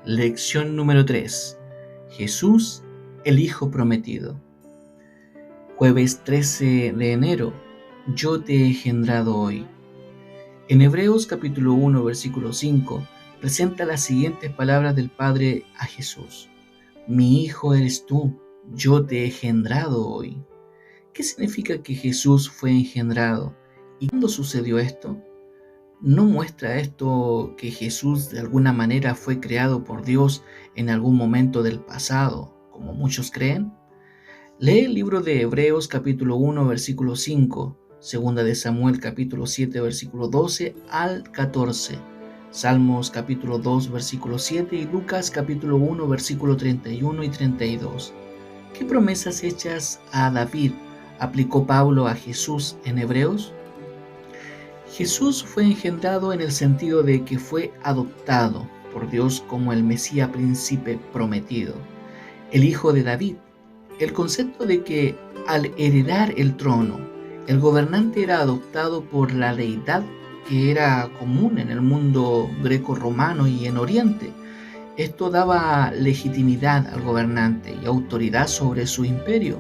Lección número 3. Jesús, el Hijo prometido. Jueves 13 de enero. Yo te he engendrado hoy. En Hebreos capítulo 1, versículo 5, presenta las siguientes palabras del Padre a Jesús. Mi Hijo eres tú, yo te he engendrado hoy. ¿Qué significa que Jesús fue engendrado? ¿Y cuándo sucedió esto? ¿No muestra esto que Jesús de alguna manera fue creado por Dios en algún momento del pasado, como muchos creen? Lee el libro de Hebreos capítulo 1, versículo 5, segunda de Samuel capítulo 7, versículo 12 al 14, Salmos capítulo 2, versículo 7 y Lucas capítulo 1, versículo 31 y 32. ¿Qué promesas hechas a David aplicó Pablo a Jesús en Hebreos? Jesús fue engendrado en el sentido de que fue adoptado por Dios como el Mesías príncipe prometido, el hijo de David. El concepto de que al heredar el trono, el gobernante era adoptado por la deidad que era común en el mundo greco-romano y en Oriente. Esto daba legitimidad al gobernante y autoridad sobre su imperio.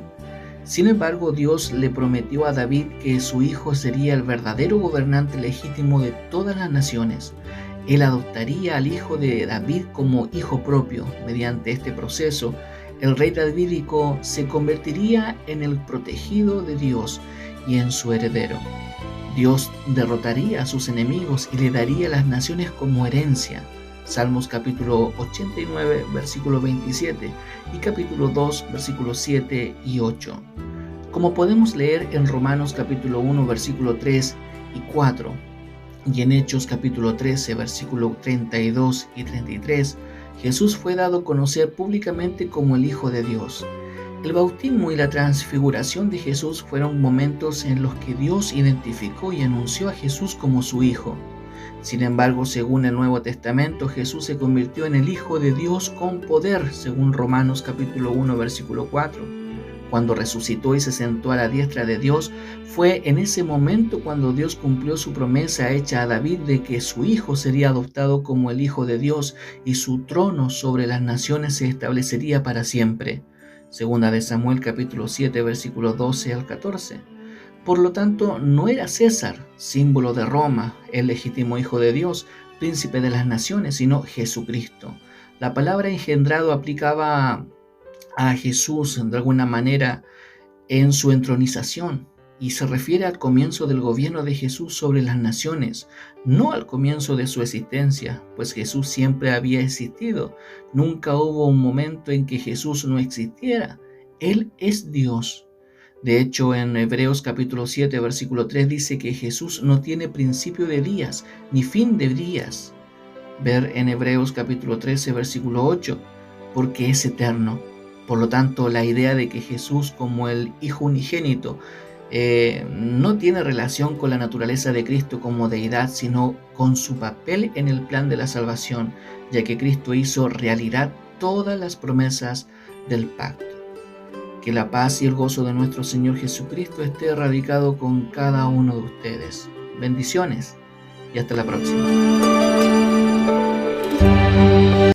Sin embargo, Dios le prometió a David que su hijo sería el verdadero gobernante legítimo de todas las naciones. Él adoptaría al hijo de David como hijo propio. Mediante este proceso, el rey davídico se convertiría en el protegido de Dios y en su heredero. Dios derrotaría a sus enemigos y le daría las naciones como herencia. Salmos capítulo 89, versículo 27 y capítulo 2, versículos 7 y 8. Como podemos leer en Romanos capítulo 1, versículo 3 y 4 y en Hechos capítulo 13, versículo 32 y 33, Jesús fue dado a conocer públicamente como el Hijo de Dios. El bautismo y la transfiguración de Jesús fueron momentos en los que Dios identificó y anunció a Jesús como su Hijo. Sin embargo, según el Nuevo Testamento, Jesús se convirtió en el Hijo de Dios con poder, según Romanos capítulo 1, versículo 4. Cuando resucitó y se sentó a la diestra de Dios, fue en ese momento cuando Dios cumplió su promesa hecha a David de que su hijo sería adoptado como el Hijo de Dios y su trono sobre las naciones se establecería para siempre. Segunda de Samuel capítulo 7, versículo 12 al 14. Por lo tanto, no era César, símbolo de Roma, el legítimo Hijo de Dios, príncipe de las naciones, sino Jesucristo. La palabra engendrado aplicaba a Jesús de alguna manera en su entronización y se refiere al comienzo del gobierno de Jesús sobre las naciones, no al comienzo de su existencia, pues Jesús siempre había existido. Nunca hubo un momento en que Jesús no existiera. Él es Dios. De hecho, en Hebreos capítulo 7, versículo 3 dice que Jesús no tiene principio de días, ni fin de días. Ver en Hebreos capítulo 13, versículo 8, porque es eterno. Por lo tanto, la idea de que Jesús como el Hijo unigénito no tiene relación con la naturaleza de Cristo como deidad, sino con su papel en el plan de la salvación, ya que Cristo hizo realidad todas las promesas del pacto. Que la paz y el gozo de nuestro Señor Jesucristo esté radicado con cada uno de ustedes. Bendiciones y hasta la próxima.